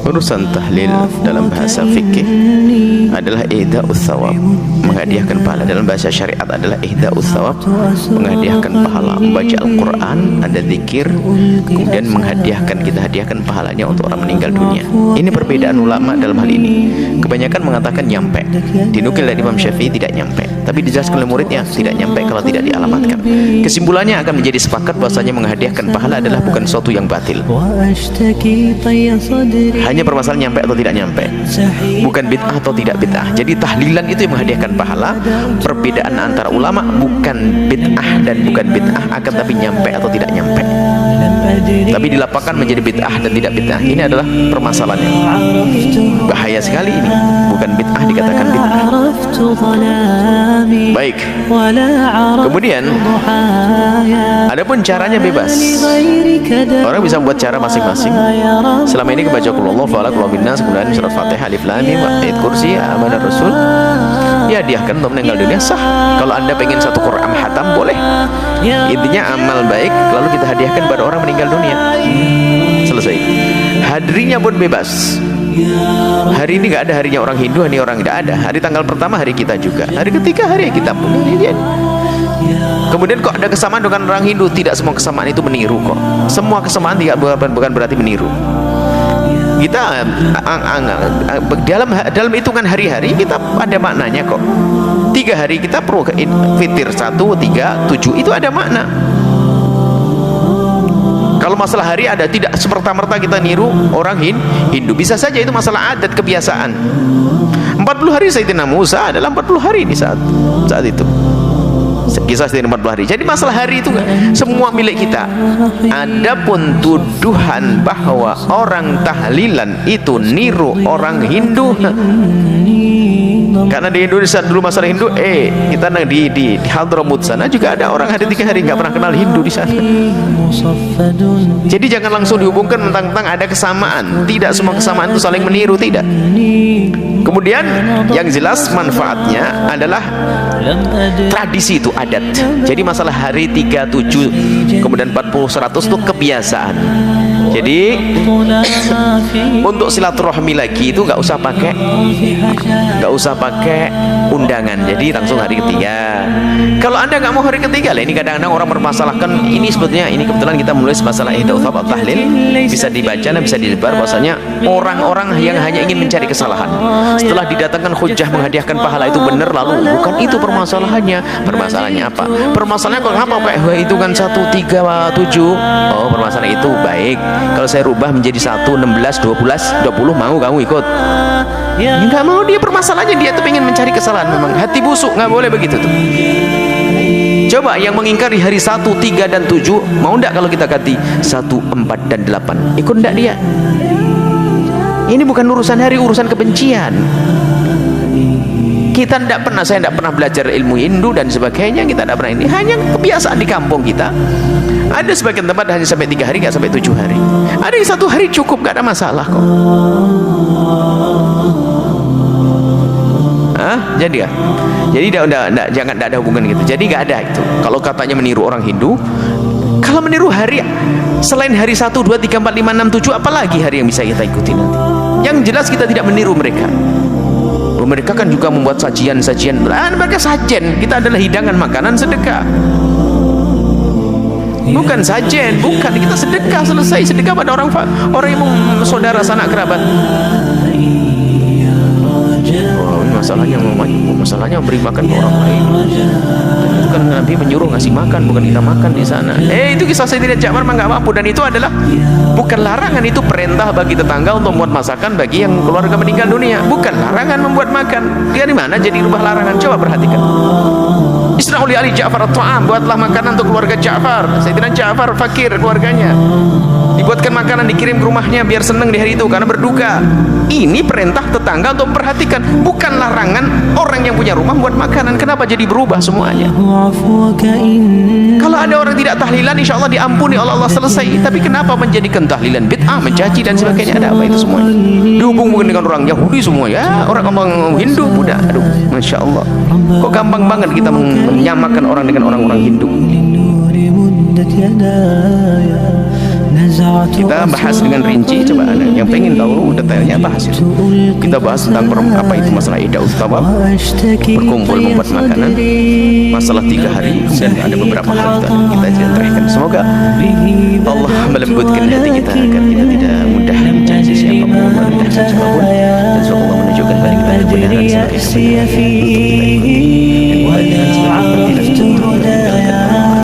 Urusan tahlil dalam bahasa fikih adalah ihda'us thawab, menghadiahkan pahala. Dalam bahasa syariat adalah ihda'us thawab, menghadiahkan pahala. Membaca Al-Quran, ada zikir, kemudian kita hadiahkan pahalanya untuk orang meninggal dunia. Ini perbedaan ulama dalam hal ini. Kebanyakan mengatakan nyampe, dinukil dari Imam Syafi'i tidak nyampe, tapi dijelaskan oleh muridnya tidak nyampe kalau tidak dialamatkan. Kesimpulannya akan menjadi sepakat bahwasanya menghadiahkan pahala adalah bukan suatu yang batil. Hanya permasalahan nyampe atau tidak nyampe, bukan bid'ah atau tidak bid'ah. Jadi tahlilan itu yang menghadiahkan pahala. Perbedaan antara ulama bukan bid'ah dan bukan bid'ah, akan tapi nyampe atau tidak nyampe. Tapi dilapangkan menjadi bid'ah dan tidak bid'ah. Ini adalah permasalahannya. Bahaya sekali ini. Bukan bid'ah dikatakan bid'ah. Baik. Kemudian adapun caranya bebas. Orang bisa membuat cara masing-masing. Selama ini kebaca qul huwallahu falaq, qul huwallahu nas, kemudian surat Fatihah, alif lam mim, ayat kursi, amanar rasul, ya hadiahkan untuk meninggal dunia, sah. Kalau Anda pengen satu Quran hatam boleh. Intinya amal baik lalu kita hadiahkan pada orang meninggal dunia. Selesai. Hadirinya pun bebas. Hari ini nggak ada harinya orang Hindu, hari orang tidak ada. Hari tanggal pertama hari kita juga. Hari ketiga hari kita pun. Kemudian kok ada kesamaan dengan orang Hindu? Tidak semua kesamaan itu meniru kok. Semua kesamaan tidak bukan berarti meniru. Kita dalam hitungan hari-hari kita ada maknanya kok. 3 hari kita perlu fitir 1, 3, 7 itu ada makna. Kalau masalah hari ada, tidak semerta-merta kita niru orang Hindu. Bisa saja itu masalah adat kebiasaan. 40 hari Sayyidina Musa adalah 40 hari di saat itu. Kisah Sayyidina 40 hari. Jadi masalah hari itu semua milik kita. Adapun tuduhan bahwa orang tahlilan itu niru orang Hindu, karena di Indonesia dulu masalah Hindu, kita di Hadramut sana juga ada orang hari 3 hari nggak pernah kenal Hindu di sana. Jadi jangan langsung dihubungkan tentang ada kesamaan. Tidak semua kesamaan itu saling meniru, tidak. Kemudian yang jelas manfaatnya adalah tradisi itu adat. Jadi masalah hari 3, 7, kemudian 40, 100 itu kebiasaan. Jadi untuk silaturahmi lagi itu nggak usah pakai undangan. Jadi langsung hari ketiga. Kalau Anda nggak mau hari ketiga lah, ini kadang-kadang orang bermasalahkan ini sebetulnya ini kebetulan kita menulis masalah ihda'us thawab tahlil, bisa dibaca dan bisa disebar bahwasanya orang-orang yang hanya ingin mencari kesalahan setelah didatangkan hujah menghadiahkan pahala itu benar, lalu bukan itu permasalahannya. Permasalahannya apa? Permasalahannya kok apa Pak? Itu kan 1, 3, 7. Oh, permasalahan itu baik. Kalau saya rubah menjadi 1, 16, 20 mau kamu ikut? Ya nggak mau dia, permasalahannya dia tuh pengen mencari kesalahan. Memang hati busuk, nggak boleh begitu tuh. Coba yang mengingkari hari 1, 3, dan 7 mau ndak kalau kita ganti 1, 4, dan 8? Ikut ndak dia? Ini bukan urusan hari, urusan kebencian. Saya tidak pernah belajar ilmu Hindu dan sebagainya. Kita tidak pernah, ini hanya kebiasaan di kampung kita. Ada sebagian tempat hanya sampai 3 hari, nggak sampai 7 hari. Ada yang 1 hari cukup, nggak ada masalah kok. Jadi ya, jadi jangan ada hubungan gitu. Jadi nggak ada itu. Kalau katanya meniru orang Hindu, kalau meniru hari selain hari 1, 2, 3, 4, 5, 6, 7, apalagi hari yang bisa kita ikuti nanti? Yang jelas kita tidak meniru mereka. Mereka kan juga membuat sajian-sajian. Mereka sajian, kita adalah hidangan makanan sedekah. Bukan sajian, bukan, kita sedekah, selesai. Sedekah pada orang yang saudara sanak kerabat. Oh, ini masalahnya memberi makan ke orang lain. Itu kan Nabi menyuruh ngasih makan, bukan kita makan di sana. Itu kisah Sayyidina Ja'far mah nggak mampu, dan itu adalah bukan larangan, itu perintah bagi tetangga untuk membuat masakan bagi yang keluarga meninggal dunia. Bukan larangan membuat makan. Dari mana jadi rubah larangan? Coba perhatikan. Isna'u li ali Ja'far at-ta'am, buatlah makanan untuk keluarga Ja'far. Sayyidina Ja'far fakir keluarganya. Dibuatkan makanan, dikirim ke rumahnya biar senang di hari itu karena berduka. Ini perintah tetangga untuk memperhatikan, bukan larangan orang yang punya rumah buat makanan. Kenapa jadi berubah semuanya? Kalau ada orang tidak tahlilan, insya Allah diampuni oleh Allah, selesai. Tapi kenapa menjadikan tahlilan bid'ah, mencaci dan sebagainya? Ada apa itu semuanya? Dihubungkan dengan orang Yahudi semua, ya orang Hindu mudah. Aduh, masya Allah. Kok gampang banget kita menyamakan orang dengan orang-orang Hindu? Kita bahas dengan rinci, coba yang pengen tahu detailnya bahas itu. Kita bahas tentang apa itu masalah Idaul Thawab, berkumpul membuat makanan, masalah 3 hari, kemudian ada beberapa hal kita ceritakan. Semoga Allah melembutkan hati kita agar kita tidak mudah mencaci siapapun, merendahkan siapapun, dan semoga Allah menunjukkan kepada kita kebenaran sebagai kebenaran.